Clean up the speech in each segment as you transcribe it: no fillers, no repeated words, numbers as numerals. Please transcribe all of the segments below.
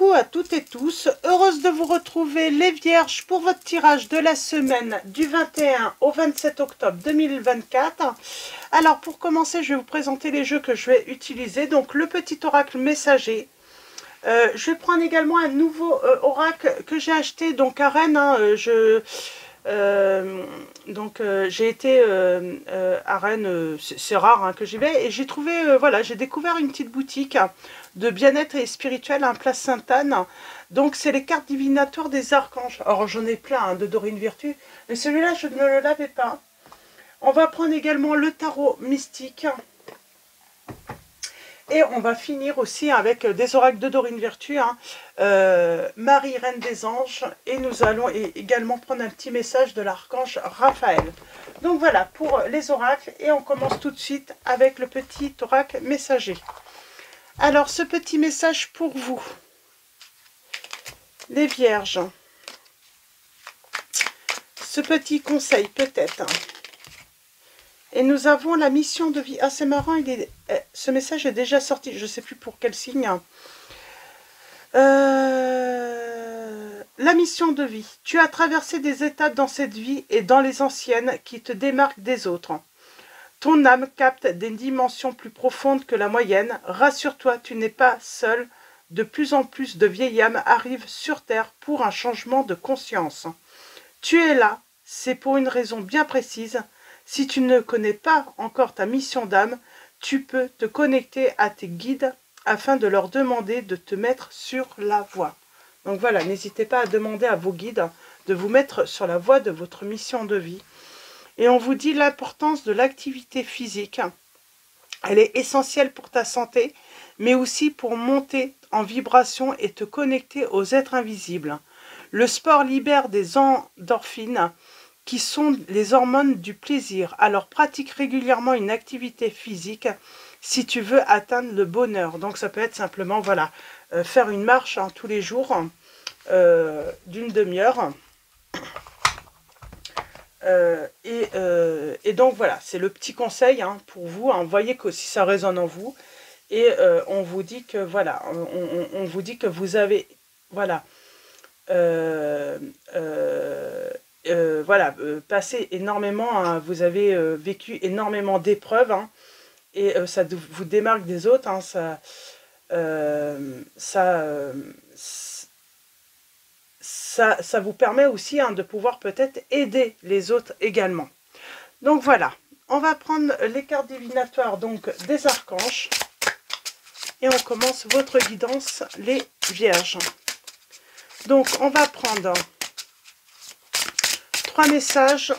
Coucou à toutes et tous, heureuse de vous retrouver les vierges pour votre tirage de la semaine du 21 au 27 octobre 2024. Alors pour commencer, je vais vous présenter les jeux que je vais utiliser. Donc le petit oracle messager. Je vais prendre également un nouveau oracle que j'ai acheté donc à Rennes. J'ai été à Rennes, c'est rare que j'y vais, et j'ai trouvé, voilà, j'ai découvert une petite boutique de bien-être et spirituel à Place Sainte-Anne. Donc c'est les cartes divinatoires des archanges. Alors j'en ai plein de Dorine Virtue, mais celui-là je ne le l'avais pas. On va prendre également le tarot mystique. Et on va finir aussi avec des oracles de Dorine Virtue, Marie, Reine des Anges. Et nous allons également prendre un petit message de l'archange Raphaël. Donc voilà pour les oracles. Et on commence tout de suite avec le petit oracle messager. Alors ce petit message pour vous, les vierges. Ce petit conseil peut-être. Et nous avons la mission de vie. Ah, c'est marrant, ce message est déjà sorti. Je ne sais plus pour quel signe. La mission de vie. Tu as traversé des étapes dans cette vie et dans les anciennes qui te démarquent des autres. Ton âme capte des dimensions plus profondes que la moyenne. Rassure-toi, tu n'es pas seul. De plus en plus de vieilles âmes arrivent sur Terre pour un changement de conscience. Tu es là, c'est pour une raison bien précise. Si tu ne connais pas encore ta mission d'âme, tu peux te connecter à tes guides afin de leur demander de te mettre sur la voie. Donc voilà, n'hésitez pas à demander à vos guides de vous mettre sur la voie de votre mission de vie. Et on vous dit l'importance de l'activité physique. Elle est essentielle pour ta santé, mais aussi pour monter en vibration et te connecter aux êtres invisibles. Le sport libère des endorphines, qui sont les hormones du plaisir. Alors pratique régulièrement une activité physique si tu veux atteindre le bonheur. Donc ça peut être simplement, voilà, faire une marche tous les jours d'une demi-heure. Et donc voilà, c'est le petit conseil pour vous. Voyez que si ça résonne en vous. Et on vous dit que, voilà, on vous dit que vous avez, voilà, passé énormément, vous avez vécu énormément d'épreuves, et ça vous démarque des autres, ça vous permet aussi de pouvoir peut-être aider les autres également. Donc voilà, on va prendre les cartes divinatoires donc des archanges, et on commence votre guidance, les vierges. Donc on va prendre 3 messages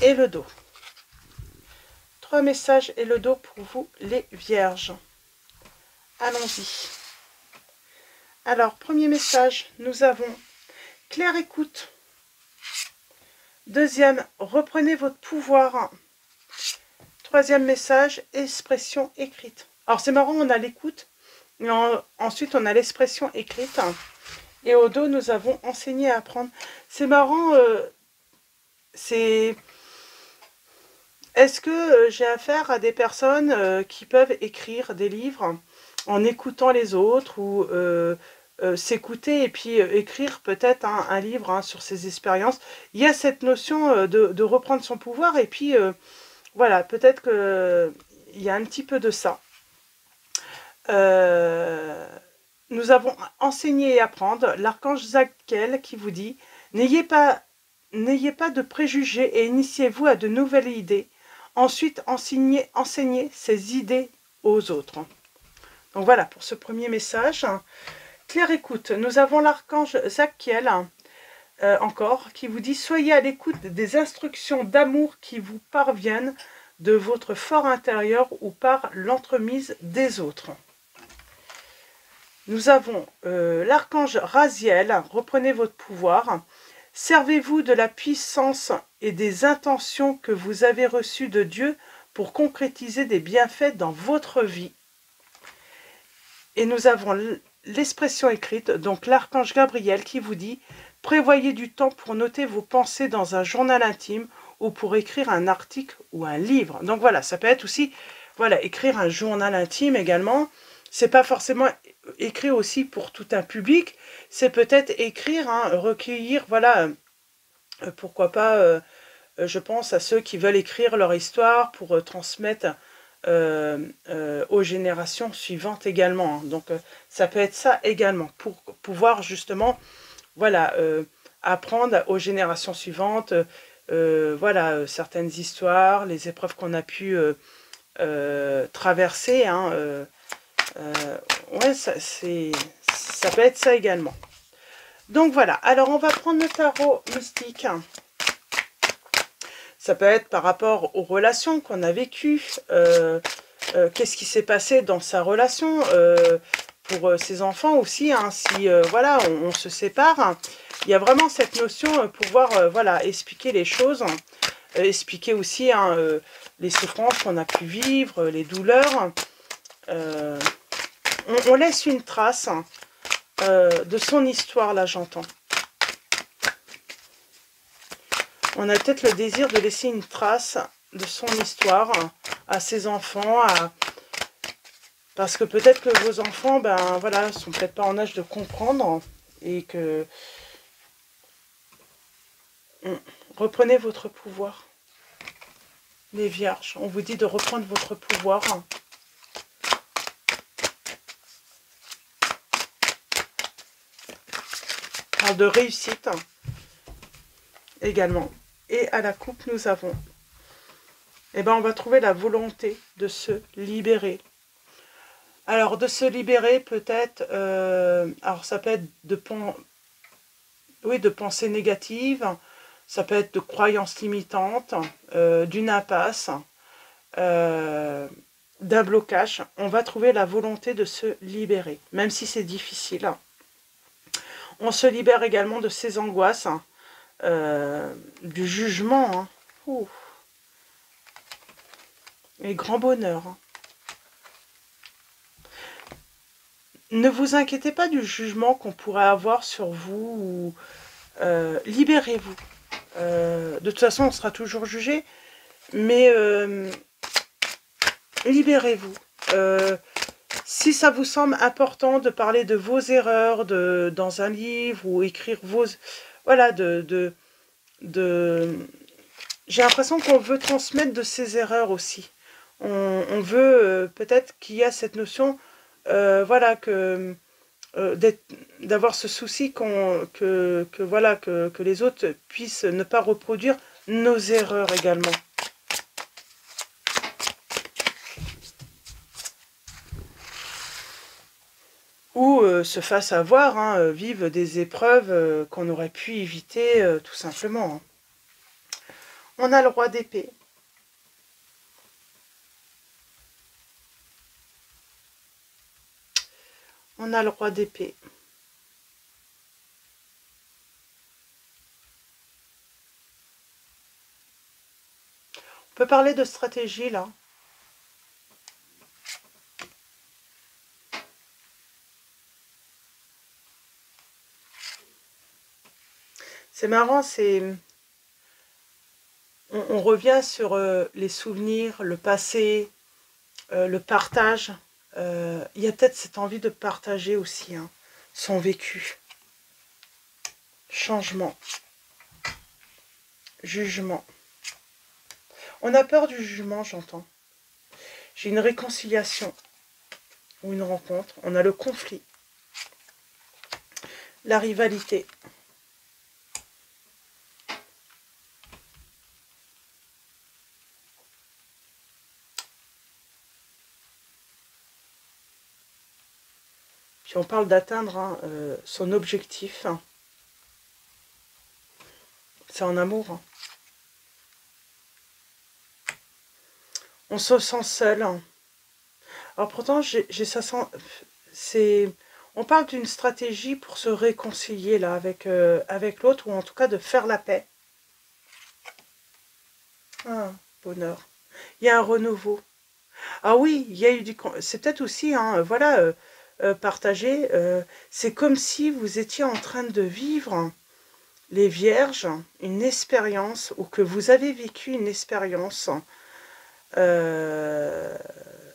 et le dos. 3 messages et le dos pour vous, les vierges. Allons-y. Alors, premier message, nous avons claire écoute. Deuxième, reprenez votre pouvoir. Troisième message, expression écrite. Alors, c'est marrant, on a l'écoute, mais ensuite on a l'expression écrite. Et au dos, nous avons enseigné à apprendre. C'est marrant, est-ce que j'ai affaire à des personnes qui peuvent écrire des livres en écoutant les autres, ou s'écouter et puis écrire peut-être un livre sur ses expériences. Il y a cette notion de reprendre son pouvoir, et puis voilà, peut-être qu'il y a un petit peu de ça. Nous avons enseigné et apprendre, l'archange Zadkiel qui vous dit « N'ayez pas de préjugés et initiez-vous à de nouvelles idées. Ensuite, enseignez ces idées aux autres. » Donc voilà pour ce premier message. Claire écoute, nous avons l'archange Zadkiel encore qui vous dit « Soyez à l'écoute des instructions d'amour qui vous parviennent de votre fort intérieur ou par l'entremise des autres. » Nous avons l'archange Raziel, reprenez votre pouvoir. Servez-vous de la puissance et des intentions que vous avez reçues de Dieu pour concrétiser des bienfaits dans votre vie. Et nous avons l'expression écrite, donc l'archange Gabriel qui vous dit « Prévoyez du temps pour noter vos pensées dans un journal intime ou pour écrire un article ou un livre. » Donc voilà, ça peut être aussi, voilà, écrire un journal intime également. c'est pas forcément écrit aussi pour tout un public, c'est peut-être écrire, hein, recueillir, voilà, pourquoi pas, je pense à ceux qui veulent écrire leur histoire pour transmettre aux générations suivantes également, hein. Donc ça peut être ça également, pour pouvoir justement, voilà, apprendre aux générations suivantes, voilà, certaines histoires, les épreuves qu'on a pu traverser, hein, ouais, ça peut être ça également. Donc voilà, alors on va prendre le tarot mystique. Ça peut être par rapport aux relations qu'on a vécues, qu'est-ce qui s'est passé dans sa relation, pour ses enfants aussi, hein, si voilà, on se sépare. Il y a vraiment cette notion pour pouvoir voilà, expliquer les choses, expliquer aussi, hein, les souffrances qu'on a pu vivre, les douleurs. On laisse une trace de son histoire, là j'entends. On a peut-être le désir de laisser une trace de son histoire à ses enfants, parce que peut-être que vos enfants, ben voilà, sont peut-être pas en âge de comprendre, et que reprenez votre pouvoir. Les vierges, on vous dit de reprendre votre pouvoir. On parle de réussite également. Et à la coupe, nous avons, eh ben, on va trouver la volonté de se libérer. Alors, de se libérer, peut-être, alors ça peut être de pensées négatives, ça peut être de croyances limitantes, d'une impasse, d'un blocage. On va trouver la volonté de se libérer, même si c'est difficile. On se libère également de ses angoisses, du jugement, hein. Et grand bonheur. Ne vous inquiétez pas du jugement qu'on pourrait avoir sur vous. Libérez-vous. De toute façon, on sera toujours jugé, mais libérez-vous. Si ça vous semble important de parler de vos erreurs dans un livre ou écrire vos... Voilà, j'ai l'impression qu'on veut transmettre de ces erreurs aussi. On veut peut-être qu'il y a cette notion, voilà, que d'avoir ce souci voilà, que les autres puissent ne pas reproduire nos erreurs également. Ou se fassent avoir, hein, vivent des épreuves qu'on aurait pu éviter tout simplement, hein. On a le roi d'épée. On a le roi d'épée. On peut parler de stratégie là. C'est marrant, on revient sur les souvenirs, le passé, le partage. Il y a peut-être cette envie de partager aussi, hein, son vécu. Changement. Jugement. On a peur du jugement, j'entends. J'ai une réconciliation ou une rencontre. On a le conflit. La rivalité. Puis on parle d'atteindre, hein, son objectif. C'est en amour, hein. On se sent seul. Alors pourtant, ça sent... On parle d'une stratégie pour se réconcilier là avec l'autre, ou en tout cas de faire la paix. Ah, bonheur. Il y a un renouveau. Ah oui, il y a eu du... C'est peut-être aussi, hein, voilà, partager. C'est comme si vous étiez en train de vivre, les vierges, une expérience, ou que vous avez vécu une expérience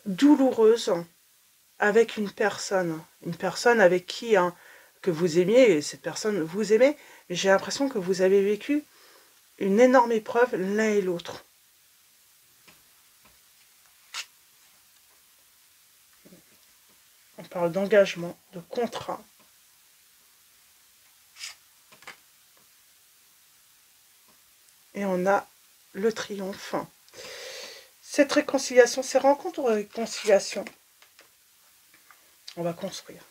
douloureuse, avec une personne avec qui, hein, que vous aimiez, et cette personne vous aimez, mais j'ai l'impression que vous avez vécu une énorme épreuve l'un et l'autre. On parle d'engagement, de contrat. Et on a le triomphe. Cette réconciliation, ces rencontres de réconciliation, on va construire.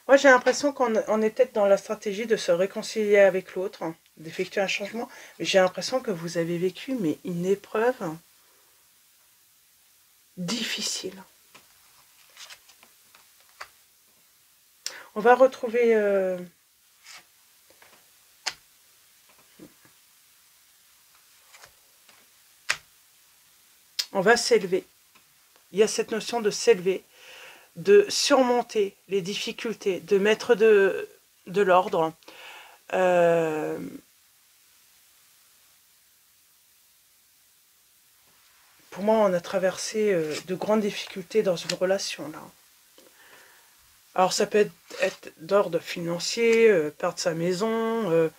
Moi, j'ai l'impression qu'on est peut-être dans la stratégie de se réconcilier avec l'autre, hein, d'effectuer un changement. Mais j'ai l'impression que vous avez vécu mais une épreuve difficile. On va retrouver... on va s'élever. Il y a cette notion de s'élever, de surmonter les difficultés, de mettre de l'ordre. Pour moi, on a traversé de grandes difficultés dans une relation, là. Alors, ça peut être d'ordre financier, perdre sa maison.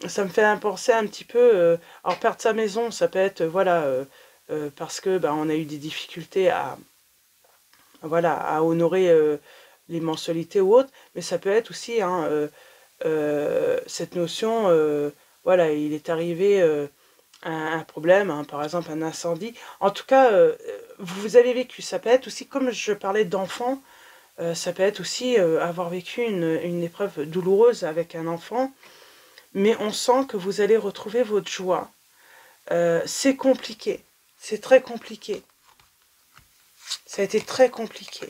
Ça me fait penser un petit peu... alors, perdre sa maison, ça peut être, voilà, parce que on a eu des difficultés à honorer les mensualités ou autres. Mais ça peut être aussi, hein, cette notion... voilà, il est arrivé... un problème, hein, par exemple un incendie. En tout cas, vous avez vécu. Ça peut être aussi, comme je parlais d'enfants, ça peut être aussi avoir vécu une épreuve douloureuse avec un enfant, mais on sent que vous allez retrouver votre joie. C'est compliqué, c'est très compliqué. Ça a été très compliqué.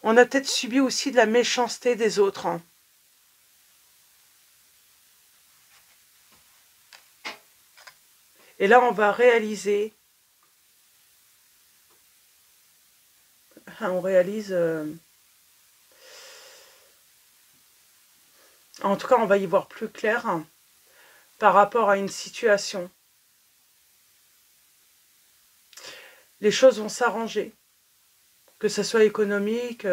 On a peut-être subi aussi de la méchanceté des autres, hein. Et là, on va réaliser... on réalise... en tout cas, on va y voir plus clair, hein, par rapport à une situation. Les choses vont s'arranger. Que ce soit économique,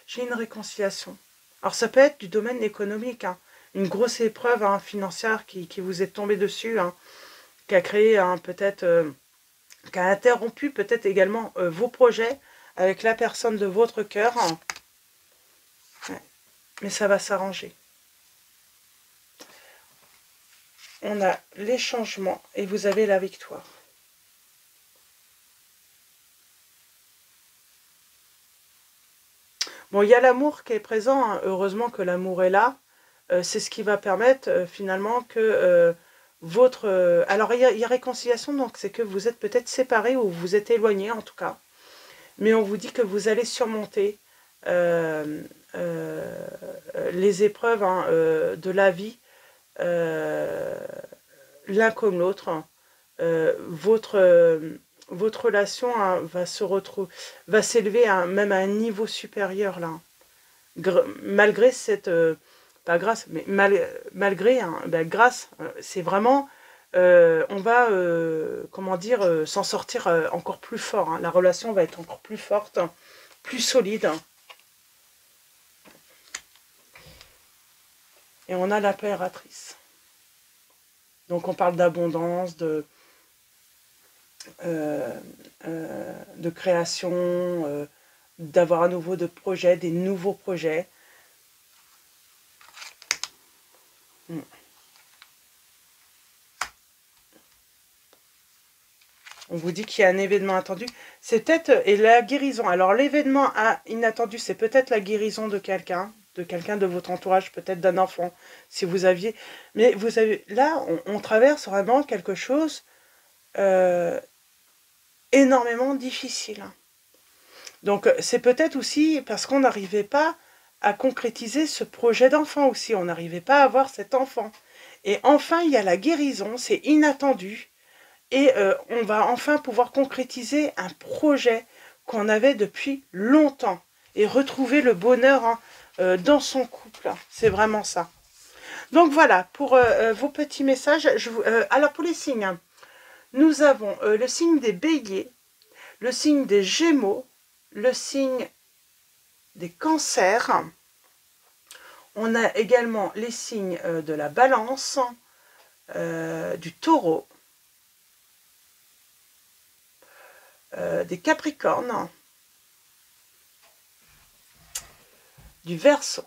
j'ai une réconciliation. Alors ça peut être du domaine économique, hein, une grosse épreuve, hein, financière qui vous est tombée dessus, hein, qui a créé, hein, peut-être, qui a interrompu peut-être également vos projets avec la personne de votre cœur. Hein. Ouais. Mais ça va s'arranger. On a les changements et vous avez la victoire. Bon, il y a l'amour qui est présent, hein. Heureusement que l'amour est là. C'est ce qui va permettre finalement que votre... alors, il y a réconciliation, donc c'est que vous êtes peut-être séparés ou vous êtes éloignés en tout cas. Mais on vous dit que vous allez surmonter les épreuves, hein, de la vie, l'un comme l'autre. Hein. Votre relation, hein, va s'élever même à un niveau supérieur là. Malgré cette... pas grâce, mais malgré, hein, grâce, c'est vraiment... on va, comment dire, s'en sortir encore plus fort. Hein. La relation va être encore plus forte, hein, plus solide. Hein. Et on a l'impératrice. Donc on parle d'abondance, de création, d'avoir à nouveau de projets, des nouveaux projets. On vous dit qu'il y a un événement attendu. C'est peut-être... et la guérison. Alors l'événement inattendu, c'est peut-être la guérison de quelqu'un de votre entourage, peut-être d'un enfant, si vous aviez... Mais vous avez... Là, on traverse vraiment quelque chose énormément difficile. Donc c'est peut-être aussi parce qu'on n'arrivait pas à concrétiser ce projet d'enfant aussi. On n'arrivait pas à avoir cet enfant. Et enfin, il y a la guérison, c'est inattendu. Et on va enfin pouvoir concrétiser un projet qu'on avait depuis longtemps. Et retrouver le bonheur, hein, dans son couple. C'est vraiment ça. Donc voilà, pour vos petits messages. Alors pour les signes, nous avons le signe des béliers, le signe des gémeaux, le signe des cancers. On a également les signes de la balance, du taureau, des capricornes, du verseau.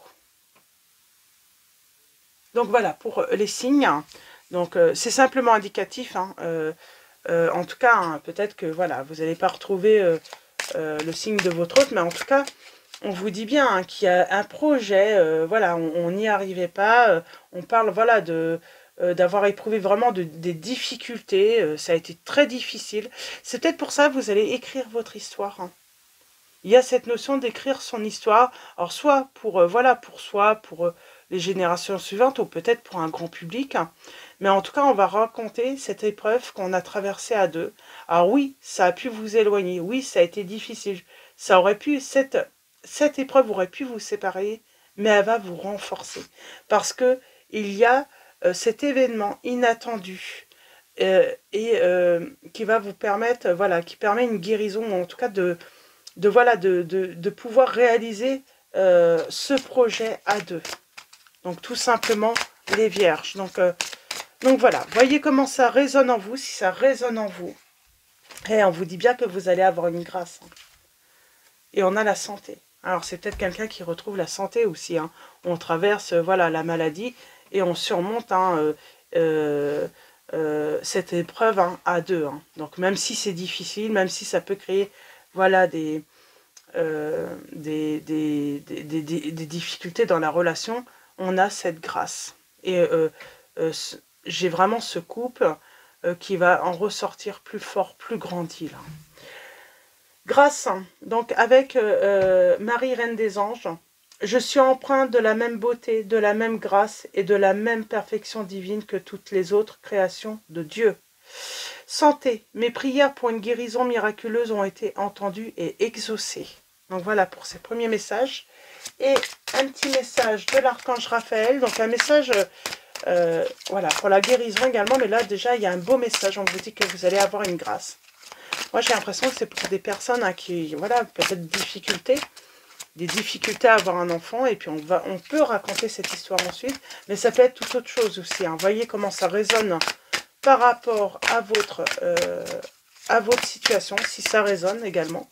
Donc voilà pour les signes. Donc c'est simplement indicatif. Hein. En tout cas, hein, peut-être que voilà, vous n'allez pas retrouver le signe de votre hôte, mais en tout cas, on vous dit bien hein, qu'il y a un projet. Voilà, on n'y arrivait pas. On parle voilà d'avoir éprouvé vraiment des difficultés. Ça a été très difficile. C'est peut-être pour ça que vous allez écrire votre histoire. Hein. Il y a cette notion d'écrire son histoire, alors soit pour voilà pour soi, pour les générations suivantes, ou peut-être pour un grand public. Hein. Mais en tout cas, on va raconter cette épreuve qu'on a traversée à deux. Alors oui, ça a pu vous éloigner, oui, ça a été difficile. Ça aurait pu, cette épreuve aurait pu vous séparer, mais elle va vous renforcer. Parce que il y a cet événement inattendu qui va vous permettre, voilà, qui permet une guérison, en tout cas de pouvoir réaliser ce projet à deux. Donc tout simplement les vierges. Donc voilà, voyez comment ça résonne en vous, si ça résonne en vous. Et on vous dit bien que vous allez avoir une grâce. Hein. Et on a la santé. Alors c'est peut-être quelqu'un qui retrouve la santé aussi. Hein. On traverse voilà la maladie et on surmonte hein, cette épreuve hein, à deux. Hein. Donc même si c'est difficile, même si ça peut créer voilà des difficultés dans la relation, on a cette grâce. Et j'ai vraiment ce couple qui va en ressortir plus fort, plus grandi là. Grâce, donc avec Marie Reine des Anges, je suis empreinte de la même beauté, de la même grâce et de la même perfection divine que toutes les autres créations de Dieu. Santé, mes prières pour une guérison miraculeuse ont été entendues et exaucées. Donc voilà pour ces premiers messages. Et un petit message de l'archange Raphaël, donc un message voilà, pour la guérison également, mais là déjà il y a un beau message, on vous dit que vous allez avoir une grâce. Moi j'ai l'impression que c'est pour des personnes hein, qui, voilà, peut-être des difficultés à avoir un enfant, et puis on peut raconter cette histoire ensuite, mais ça peut être tout autre chose aussi. Hein. Voyez comment ça résonne par rapport à votre situation, si ça résonne également.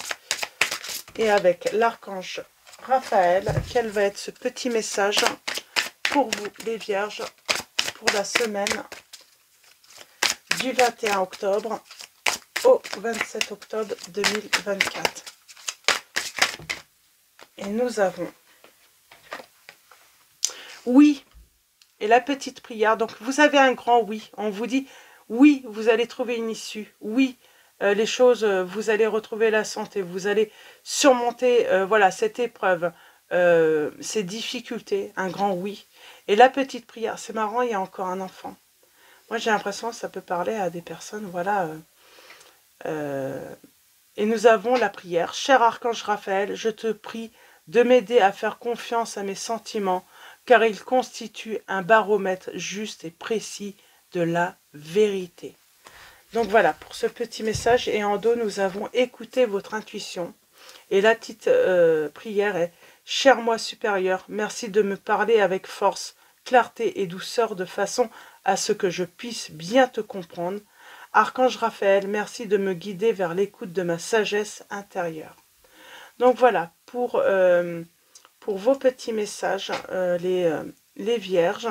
Et avec l'archange Raphaël, quel va être ce petit message pour vous les vierges pour la semaine du 21 octobre au 27 octobre 2024. Et nous avons oui, et la petite prière. Donc vous avez un grand oui, on vous dit oui, vous allez trouver une issue, oui, les choses, vous allez retrouver la santé, vous allez surmonter voilà, cette épreuve, ces difficultés, un grand oui. Et la petite prière, c'est marrant, il y a encore un enfant. Moi j'ai l'impression que ça peut parler à des personnes, voilà. Et nous avons la prière. Cher archange Raphaël, je te prie de m'aider à faire confiance à mes sentiments, car ils constituent un baromètre juste et précis de la vérité. Donc voilà, pour ce petit message, et en dos, nous avons écouté votre intuition. Et la petite prière est « Cher moi supérieur, merci de me parler avec force, clarté et douceur de façon à ce que je puisse bien te comprendre. Archange Raphaël, merci de me guider vers l'écoute de ma sagesse intérieure. » Donc voilà, pour vos petits messages, les vierges.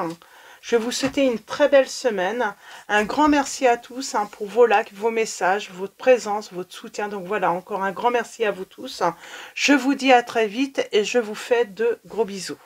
Je vais vous souhaiter une très belle semaine. Un grand merci à tous hein, pour vos likes, vos messages, votre présence, votre soutien. Donc voilà, encore un grand merci à vous tous. Je vous dis à très vite et je vous fais de gros bisous.